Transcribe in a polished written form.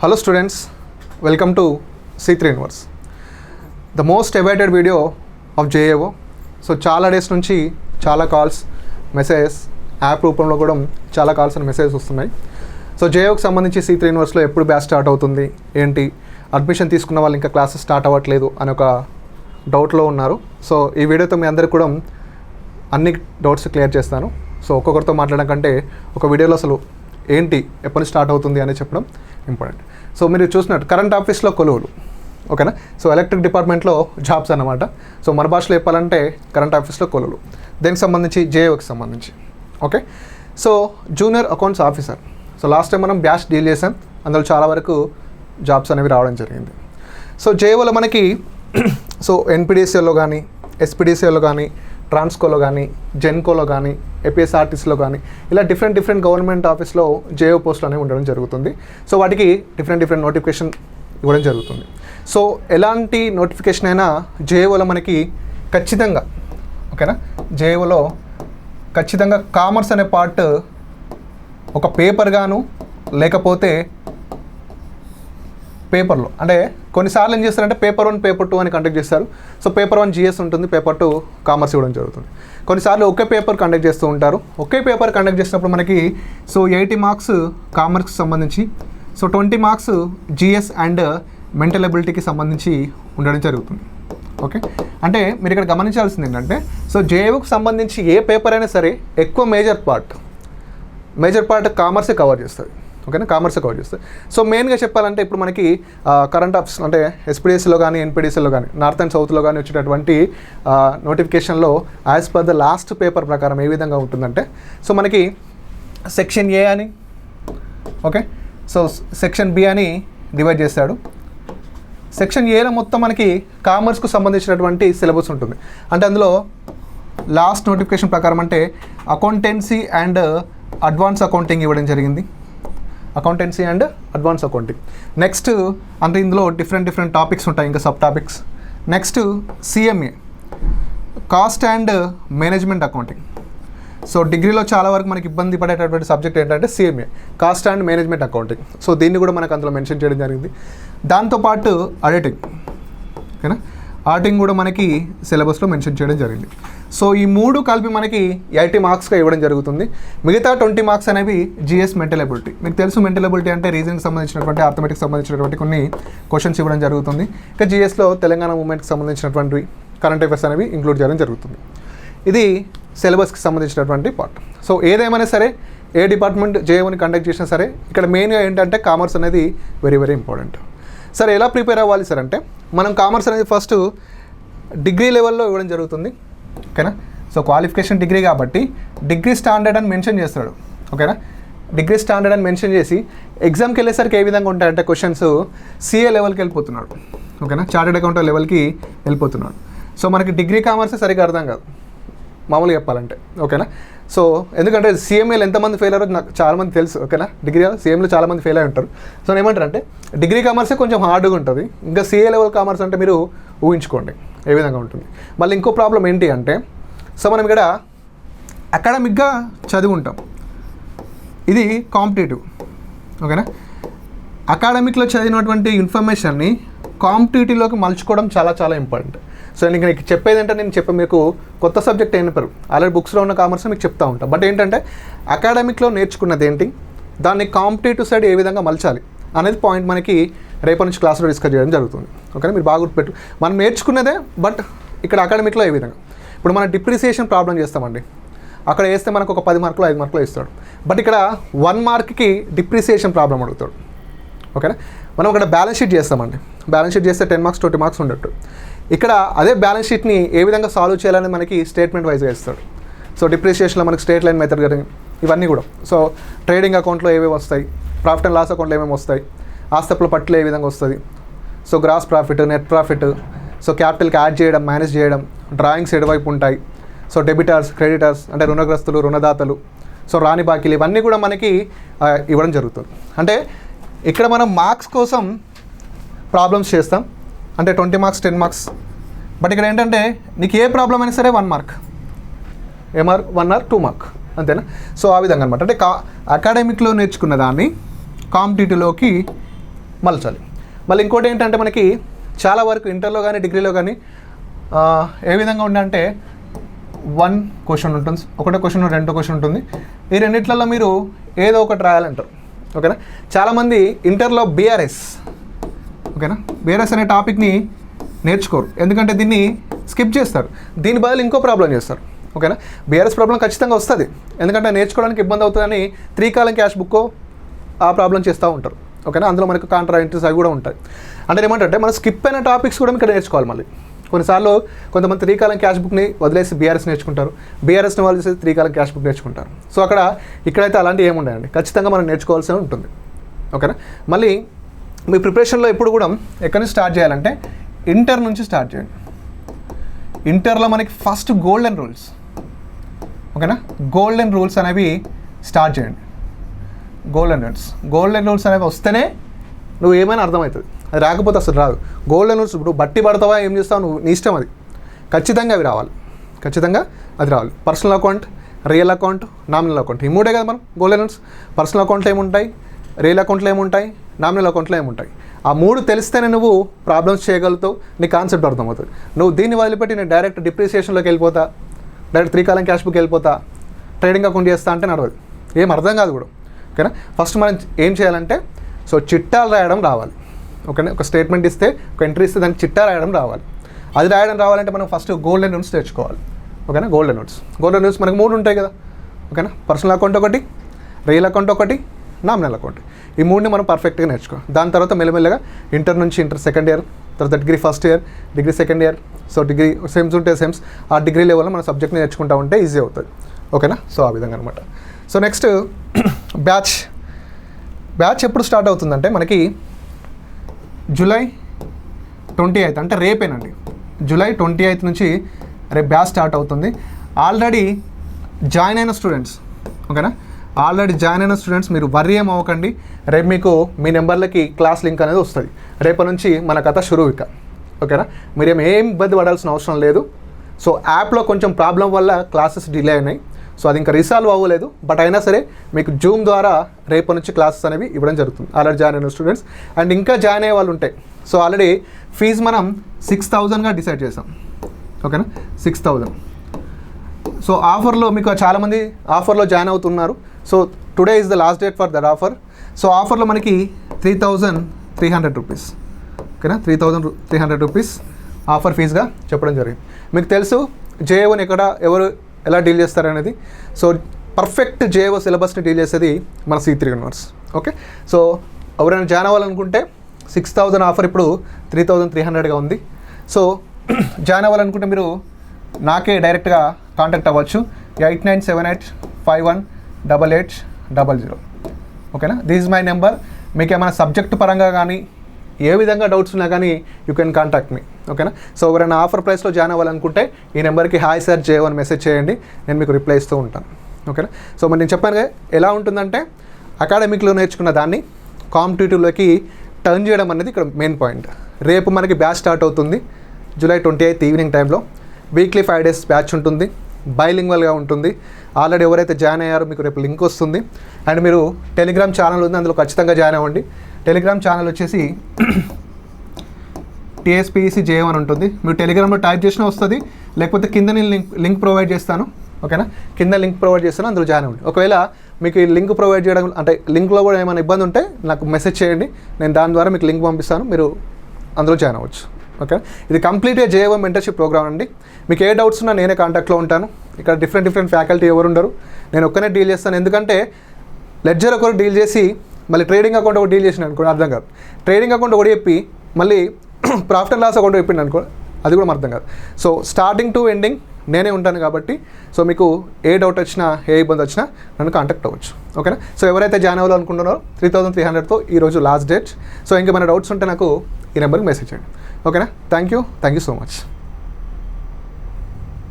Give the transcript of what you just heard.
Hello students, welcome to C3 Universe. The most awaited video of JAO. So చాలా days నుంచి చాలా calls messages app రూపంలో కూడా చాలా కాల్స్ అండ్ మెసేజెస్ వస్తున్నాయి. సో JAOకి సంబంధించి C3 యూనివర్స్లో ఎప్పుడు బ్యాచ్ స్టార్ట్ అవుతుంది ఏంటి, అడ్మిషన్ తీసుకున్న వాళ్ళు ఇంకా క్లాసెస్ స్టార్ట్ అవ్వట్లేదు అని ఒక డౌట్లో ఉన్నారు. సో ఈ వీడియోతో మీ అందరికీ కూడా అన్ని డౌట్స్ క్లియర్ చేస్తాను. సో ఒక్కొక్కరితో మాట్లాడడం కంటే ఒక వీడియోలో అసలు ఏంటి ఎప్పటి స్టార్ట్ అవుతుంది అని చెప్పడం ఇంపార్టెంట్. సో మీరు చూసినట్టు కరెంట్ ఆఫీస్లో కొలువులు, ఓకేనా. సో ఎలక్ట్రిక్ డిపార్ట్మెంట్లో జాబ్స్ అన్నమాట. సో మన భాషలో చెప్పాలంటే కరెంట్ ఆఫీస్లో కొలువులు, దీనికి సంబంధించి JAOకి సంబంధించి. Okay, so junior accounts officer. So last time మనం బ్యాచ్ డీల్ చేసాం, అందులో చాలా వరకు జాబ్స్ అనేవి రావడం జరిగింది. సో JAOలో మనకి సో NPDCలో కానీ, SPDCలో కానీ, ట్రాన్స్కోలో కానీ, జెన్కోలో కానీ, APSRTCలో కానీ ఇలా డిఫరెంట్ గవర్నమెంట్ ఆఫీస్లో JAO పోస్టులు అనేవి ఉండడం జరుగుతుంది. సో వాటికి డిఫరెంట్ నోటిఫికేషన్ ఇవ్వడం జరుగుతుంది. సో ఎలాంటి నోటిఫికేషన్ అయినా JAOలో మనకి ఖచ్చితంగా, ఓకేనా, JAOలో ఖచ్చితంగా కామర్స్ అనే పార్ట్ ఒక పేపర్ గాను లేకపోతే పేపర్లో, అంటే కొన్నిసార్లు ఏం చేస్తారంటే పేపర్ 1 పేపర్ 2 అని కండక్ట్ చేస్తారు. సో పేపర్ 1 GS ఉంటుంది, పేపర్ 2 కామర్స్ ఇవ్వడం జరుగుతుంది. కొన్నిసార్లు ఒకే పేపర్ కండక్ట్ చేస్తూ ఉంటారు. ఒకే పేపర్ కండక్ట్ చేసినప్పుడు మనకి సో 80 మార్క్స్ కామర్స్కి సంబంధించి, so 20 marks GS and mental ఎబిలిటీకి సంబంధించి ఉండడం జరుగుతుంది. ఓకే, అంటే మీరు ఇక్కడ గమనించాల్సింది ఏంటంటే సో JAOకి సంబంధించి ఏ పేపర్ అయినా సరే ఎక్కువ మేజర్ పార్ట్ కామర్సే కవర్ చేస్తుంది. ఓకేనా, కామర్స్ కవర్ చేస్తుంది. సో మెయిన్గా చెప్పాలంటే ఇప్పుడు మనకి కరెంట్ ఆఫీస్ అంటే SPDCలో కానీ, NPDCలో కానీ, నార్త్ అండ్ సౌత్లో కానీ వచ్చేటటువంటి నోటిఫికేషన్లో as per the last paper ప్రకారం ఏ విధంగా ఉంటుందంటే సో మనకి సెక్షన్ A అని, ఓకే, సో సెక్షన్ B అని డివైడ్ చేశాడు. సెక్షన్ Aలో మొత్తం మనకి కామర్స్కు సంబంధించినటువంటి సిలబస్ ఉంటుంది. అంటే అందులో లాస్ట్ నోటిఫికేషన్ ప్రకారం అంటే అకౌంటెన్సీ అండ్ అడ్వాన్స్ అకౌంటింగ్ ఇవ్వడం జరిగింది. Accountancy and advance accounting. Next అంటే ఇందులో డిఫరెంట్ టాపిక్స్ ఉంటాయి, ఇంకా sub topics. Next CMA, cost and management accounting. So డిగ్రీలో చాలా వరకు మనకి ఇబ్బంది పడేటటువంటి సబ్జెక్ట్ ఏంటంటే CMA, cost and management accounting. So దీన్ని కూడా మనకు అందులో మెన్షన్ చేయడం జరిగింది. దాంతోపాటు ఆడిటింగ్, ఓకేనా, ఆడిటింగ్ కూడా మనకి సిలబస్లో మెన్షన్ చేయడం జరిగింది. సో ఈ 3 కలిపి మనకి 80 మార్క్స్గా ఇవ్వడం జరుగుతుంది. మిగతా 20 మార్క్స్ అనేవి GS మెంటల్ ఎబిలిటీ. మీకు తెలుసు మెంటల్ ఎబిలిటీ అంటే రీజన్కి సంబంధించినటువంటి, అర్థమెటిక్స్ సంబంధించినటువంటి కొన్ని క్వశ్చన్స్ ఇవ్వడం జరుగుతుంది. ఇంకా GSలో తెలంగాణ మూవ్మెంట్కి సంబంధించినటువంటి కరెంట్ అఫైర్స్ అనేవి ఇంక్లూడ్ చేయడం జరుగుతుంది. ఇది సిలబస్కి సంబంధించినటువంటి పార్ట్. సో ఏదేమైనా సరే ఏ డిపార్ట్మెంట్ JAOని కండక్ట్ చేసినా సరే ఇక్కడ మెయిన్గా ఏంటంటే కామర్స్ అనేది వెరీ ఇంపార్టెంట్. సరే ఎలా ప్రిపేర్ అవ్వాలి సార్ అంటే మనం కామర్స్ అనేది ఫస్ట్ డిగ్రీ లెవెల్లో ఇవ్వడం జరుగుతుంది. ఓకేనా, సో క్వాలిఫికేషన్ డిగ్రీ కాబట్టి డిగ్రీ స్టాండర్డ్ అని మెన్షన్ చేస్తాడు. ఓకేనా, డిగ్రీ స్టాండర్డ్ అని మెన్షన్ చేసి ఎగ్జామ్కి వెళ్ళేసరికి ఏ విధంగా ఉంటాయంటే క్వశ్చన్స్ CA లెవెల్కి వెళ్ళిపోతున్నాడు. ఓకేనా, చార్టెడ్ అకౌంటెంట్ లెవెల్కి వెళ్ళిపోతున్నాడు. సో మనకి డిగ్రీ కామర్స్ సరిగ్గా అర్థం కాదు మామూలుగా చెప్పాలంటే. ఓకేనా, సో ఎందుకంటే CMAలో ఎంతమంది ఫెయిల్ అయ్యారో నాకు చాలామంది తెలుసు. ఓకేనా, డిగ్రీ CMAలో చాలామంది ఫెయిల్ అయి ఉంటారు. సో ఏమంటారంటే డిగ్రీ కామర్సే కొంచెం హార్డ్గా ఉంటుంది, ఇంకా CA లెవెల్ కామర్స్ అంటే మీరు ఊహించుకోండి ఏ విధంగా ఉంటుంది. మళ్ళీ ఇంకో ప్రాబ్లం ఏంటి అంటే సో మనం ఇక్కడ అకాడమిక్గా చదివి ఉంటాం, ఇది కాంపిటేటివ్. ఓకేనా, అకాడమిక్లో చదివినటువంటి ఇన్ఫర్మేషన్ని కాంపిటేటివ్లోకి మలుచుకోవడం చాలా ఇంపార్టెంట్. సో నేను మీకు చెప్పేది ఏంటంటే నేను మీకు కొత్త సబ్జెక్ట్ అయినప్పుడు ఆల్రెడీ బుక్స్లో ఉన్న కామర్స్ మీకు చెప్తా ఉంటాను. బట్ ఏంటంటే అకాడమిక్లో నేర్చుకున్నది ఏంటి, దాన్ని కాంపిటేటివ్ సైడ్ ఏ విధంగా మలచాలి అనేది పాయింట్ మనకి రేపటి నుంచి క్లాస్లో డిస్కస్ చేయడం జరుగుతుంది. ఓకే, మీరు బాగా గుర్తుపెట్టు, మనం నేర్చుకున్నదే బట్ ఇక్కడ అకాడమిక్లో ఏ విధంగా. ఇప్పుడు మనం డిప్రిసియేషన్ ప్రాబ్లం చేస్తామండి, అక్కడ వేస్తే మనకు ఒక 10 మార్కులు 5 మార్కులు ఇస్తాడు. బట్ ఇక్కడ 1 మార్క్కి డిప్రిసియేషన్ ప్రాబ్లం అడుగుతాడు. ఓకేనా, మనం అక్కడ బ్యాలెన్స్ షీట్ చేస్తామండి, బ్యాలెన్స్ షీట్ చేస్తే 10 మార్క్స్ 20 మార్క్స్ ఉండట్టు. ఇక్కడ అదే బ్యాలెన్స్ షీట్ని ఏ విధంగా సాల్వ్ చేయాలని మనకి స్టేట్మెంట్ వైజ్గా ఇస్తాడు. సో డిప్రిసియేషన్లో మనకి స్ట్రేట్ లైన్ మెథడ్ కానీ ఇవన్నీ కూడా. సో ట్రేడింగ్ అకౌంట్లో ఏమేమి వస్తాయి, ప్రాఫిట్ అండ్ లాస్ అకౌంట్లో ఏమేమి వస్తాయి, ఆస్తుల పట్ల ఏ విధంగా వస్తుంది, so gross profit, net profit, so క్యాపిటల్కి యాడ్ చేయడం, మేనేజ్ చేయడం, డ్రాయింగ్స్ ఎడవైపు ఉంటాయి. సో డెబిటర్స్, క్రెడిటర్స్ అంటే రుణగ్రస్తులు, రుణదాతలు, సో రాని బాకీలు, ఇవన్నీ కూడా మనకి ఇవ్వడం జరుగుతుంది. అంటే ఇక్కడ మనం మార్క్స్ కోసం ప్రాబ్లమ్స్ చేస్తాం, అంటే 20 మార్క్స్ 10 మార్క్స్. బట్ ఇక్కడ ఏంటంటే నీకు ఏ ప్రాబ్లం అయినా సరే 1 మార్క్, ఏ మార్క్ 1 ఆర్ 2 మార్క్ అంతేనా. సో ఆ విధంగా అనమాట. అంటే అకాడమిక్లో నేర్చుకున్న దాన్ని కాంపిటేటివ్లోకి మలచాలి. మళ్ళీ ఇంకోటి ఏంటంటే మనకి చాలా వరకు ఇంటర్లో కానీ డిగ్రీలో కానీ ఏ విధంగా ఉందంటే 1 క్వశ్చన్ ఉంటుంది, ఒకటో క్వశ్చన్ 2 క్వశ్చన్ ఉంటుంది. ఈ రెండిట్లలో మీరు ఏదో ఒకటి రాయాలంటారు. ఓకేనా. చాలామంది ఇంటర్లో బీఆర్ఎస్, ఓకేనా, బీఆర్ఎస్ అనే టాపిక్ని నేర్చుకోరు, ఎందుకంటే దీన్ని స్కిప్ చేస్తారు. దీని బదులు ఇంకో ప్రాబ్లం చేస్తారు. ఓకేనా. బీఆర్ఎస్ ప్రాబ్లం ఖచ్చితంగా వస్తుంది, ఎందుకంటే నేర్చుకోవడానికి ఇబ్బంది అవుతుందని 3 కాలం క్యాష్ బుక్ ఆ ప్రాబ్లం చేస్తూ ఉంటారు. ఓకేనా. అందులో మనకు కాంట్రా ఎంట్రీస్ అవి కూడా ఉంటాయి. అంటే ఏమంటే మనం స్కిప్ అయిన టాపిక్స్ కూడా ఇక్కడ నేర్చుకోవాలి. మళ్ళీ కొన్నిసార్లు కొంతమంది 3 కాలం క్యాష్ బుక్ని వదిలేసి బీఆర్ఎస్ నేర్చుకుంటారు, బీఆర్ఎస్ని వదిలేసి 3 కాలం క్యాష్ బుక్ నేర్చుకుంటారు. సో ఇక్కడైతే అలాంటివి ఏముండయండి, ఖచ్చితంగా మనం నేర్చుకోవాల్సి ఉంటుంది. ఓకేనా. మళ్ళీ మీ ప్రిపరేషన్లో ఎప్పుడు కూడా ఎక్కడి నుంచి స్టార్ట్ చేయాలంటే ఇంటర్ నుంచి స్టార్ట్ చేయండి. ఇంటర్లో మనకి ఫస్ట్ గోల్డెన్ రూల్స్, ఓకేనా, గోల్డెన్ రూల్స్ అనేవి స్టార్ట్ చేయండి. గోల్డెన్ రూల్స్ అనేవి వస్తేనే నువ్వు ఏమైనా అర్థమవుతుంది, అది రాకపోతే అసలు రాదు. గోల్డెన్ రూల్స్ ఇప్పుడు బట్టి పడతావా ఏం చేస్తావు నువ్వు, నీ ఇష్టం అది. ఖచ్చితంగా అవి రావాలి, ఖచ్చితంగా అది రావాలి. Personal account, real account, nominal account, ఈ 3 కదా మనం గోల్డెన్ రూల్స్. పర్సనల్ అకౌంట్లో ఏముంటాయి, రియల్ అకౌంట్లో ఏముంటాయి, నామినల్ అకౌంట్లో ఏముంటాయి. ఆ 3 తెలిస్తేనే నువ్వు ప్రాబ్లమ్స్ చేయగలుగుతావు, నీ కాన్సెప్ట్ అర్థమవుతుంది. నువ్వు దీన్ని వదిలిపెట్టి నేను డైరెక్ట్ డిప్రిసియేషన్లోకి వెళ్ళిపోతా, డైరెక్ట్ 3 కాలం క్యాష్ బుక్ వెళ్ళిపోతా, ట్రేడింగ్ అకౌంట్ చేస్తా అంటే నడవదు, ఏం అర్థం కాదు కూడా. ఓకేనా. ఫస్ట్ మనం ఏం చేయాలంటే చిట్టాలు రాయడం రావాలి. ఓకేనా. ఒక స్టేట్మెంట్ ఇస్తే, ఒక ఎంట్రీ ఇస్తే దానికి చిట్టా రాయడం రావాలి. అది రాయడం రావాలంటే మనం ఫస్ట్ గోల్డెన్ రూల్స్ తెచ్చుకోవాలి. ఓకేనా. గోల్డెన్ రూల్స్ మనకు 3 ఉంటాయి కదా. ఓకేనా. పర్సనల్ అకౌంట్ ఒకటి, రియల్ అకౌంట్ ఒకటి, నామినల్ అకౌంట్, ఈ 3ని మనం పర్ఫెక్ట్గా నేర్చుకోవాలి. దాని తర్వాత మెల్లమెల్లగా ఇంటర్ నుంచి ఇంటర్ సెకండ్ ఇయర్, తర్వాత degree first year, degree second year, so degree sems ఉంటే సెమ్స్, ఆ డిగ్రీ లెవెల్లో మన సబ్జెక్ట్ని నేర్చుకుంటా ఉంటే ఈజీ అవుతుంది. ఓకేనా. సో ఆ విధంగా అనమాట. సో నెక్స్ట్ బ్యాచ్ ఎప్పుడు స్టార్ట్ అవుతుందంటే మనకి జూలై 28 అంటే రేపేనండి. జూలై 28 నుంచి రేపు బ్యాచ్ స్టార్ట్ అవుతుంది. ఆల్రెడీ జాయిన్ అయిన స్టూడెంట్స్, ఓకేనా, ఆల్రెడీ జాయిన్ అయిన స్టూడెంట్స్ మీరు వర్రీ ఏం అవ్వకండి. రేపు మీకు మీ నెంబర్లకి క్లాస్ లింక్ అనేది వస్తుంది. రేపటి నుంచి మన కథ షురూ ఇక. ఓకేనా. మీరేం ఇబ్బంది పడాల్సిన అవసరం లేదు. సో యాప్లో కొంచెం ప్రాబ్లం వల్ల క్లాసెస్ డిలే అయినాయి. సో అది ఇంకా రీసాల్వ్ అవ్వలేదు, బట్ అయినా సరే మీకు జూమ్ ద్వారా రేపటి నుంచి క్లాసెస్ అనేవి ఇవ్వడం జరుగుతుంది ఆల్రెడీ జాయిన్ అయిన స్టూడెంట్స్. అండ్ ఇంకా జాయిన్ అయ్యే వాళ్ళు ఉంటాయి. సో ఆల్రెడీ ఫీజు మనం 6,000గా డిసైడ్ చేసాం. ఓకేనా. 6,000. సో ఆఫర్లో మీకు చాలామంది ఆఫర్లో జాయిన్ అవుతున్నారు. So today is the last date for that offer. So ఆఫర్లో మనకి 3,300 రూపీస్, ఓకేనా, 3,300 రూపీస్ ఆఫర్ ఫీజుగా చెప్పడం జరిగింది. మీకు తెలుసు జేఏఓని ఎవరు ఎలా డీల్ చేస్తారనేది. సో పర్ఫెక్ట్ జేఏఓ సిలబస్ని డీల్ చేసేది మన C3 యూనివర్స్. ఓకే. సో ఎవరైనా జాయిన్ అవ్వాలనుకుంటే 6,000 ఆఫర్ ఇప్పుడు 3,300గా ఉంది. సో జాయిన్ అవ్వాలనుకుంటే మీరు నాకే డైరెక్ట్గా కాంటాక్ట్ అవ్వచ్చు. 8978518800. ఓకేనా. This is my number. మీకు ఏమైనా సబ్జెక్ట్ పరంగా కానీ ఏ విధంగా డౌట్స్ ఉన్నా కానీ యూ కెన్ కాంటాక్ట్ మీ. ఓకేనా. సో ఎవరైనా ఆఫర్ ప్రైస్లో జాయిన్ అవ్వాలనుకుంటే ఈ నెంబర్కి హాయ్ సార్ జేఏఓని మెసేజ్ చేయండి, నేను మీకు రిప్లై ఇస్తూ ఉంటాను. ఓకేనా. సో మరి నేను చెప్పాను ఎలా ఉంటుందంటే అకాడమిక్లో నేర్చుకున్న దాన్ని కాంపిటేటివ్లోకి టర్న్ చేయడం అనేది ఇక్కడ మెయిన్ పాయింట్. రేపు మనకి బ్యాచ్ స్టార్ట్ అవుతుంది జూలై 28 ఈవినింగ్ టైంలో. వీక్లీ 5 days బ్యాచ్ ఉంటుంది, బైలింగ్వల్గా ఉంటుంది. ఆల్రెడీ ఎవరైతే జాయిన్ అయ్యారో మీకు రేపు లింక్ వస్తుంది. అండ్ మీరు టెలిగ్రామ్ ఛానల్ ఉంది, అందులో ఖచ్చితంగా జాయిన్ అవ్వండి. టెలిగ్రామ్ ఛానల్ వచ్చేసి TSPEC JM అని ఉంటుంది. మీరు టెలిగ్రామ్లో టైప్ చేసినా వస్తుంది, లేకపోతే కింద నేను లింక్ ప్రొవైడ్ చేస్తాను. ఓకేనా. కింద లింక్ ప్రొవైడ్ చేస్తాను, అందులో జాయిన్ అవ్వండి. ఒకవేళ మీకు ఈ లింక్ ప్రొవైడ్ చేయడం అంటే లింక్లో కూడా ఏమైనా ఇబ్బంది ఉంటే నాకు మెసేజ్ చేయండి, నేను దాని ద్వారా మీకు లింక్ పంపిస్తాను, మీరు అందులో జాయిన్ అవ్వచ్చు. ఓకే. ఇది కంప్లీట్గా JM మెంటర్షిప్ ప్రోగ్రామ్ అండి. మీకు ఏ డౌట్స్ ఉన్నా నేనే కాంటాక్ట్లో ఉంటాను. ఇక్కడ డిఫరెంట్ ఫ్యాకల్టీ ఎవరు ఉండరు, నేను ఒక్కనే డీల్ చేస్తాను. ఎందుకంటే లెడ్జర్ ఒకరు డీల్ చేసి మళ్ళీ ట్రేడింగ్ అకౌంట్ ఒకటి డీల్ చేసిన అనుకోండి అర్థం కాదు. ట్రేడింగ్ అకౌంట్ ఒకటి చెప్పి మళ్ళీ ప్రాఫిట్ అండ్ లాస్ అకౌంట్ చెప్పిండి అనుకో, అది కూడా అర్థం కాదు. సో స్టార్టింగ్ టు ఎండింగ్ నేనే ఉంటాను కాబట్టి సో మీకు ఏ డౌట్ వచ్చినా ఏ ఇబ్బంది వచ్చినా నన్ను కాంటాక్ట్ అవ్వచ్చు. ఓకేనా. సో ఎవరైతే జాయిన్ అవ్వాలనుకుంటున్నారో 3,300తో ఈరోజు లాస్ట్ డేట్. సో ఇంకేమైనా డౌట్స్ ఉంటే నాకు ఈ నెంబర్కి మెసేజ్ చేయండి. ఓకేనా. Thank you so much.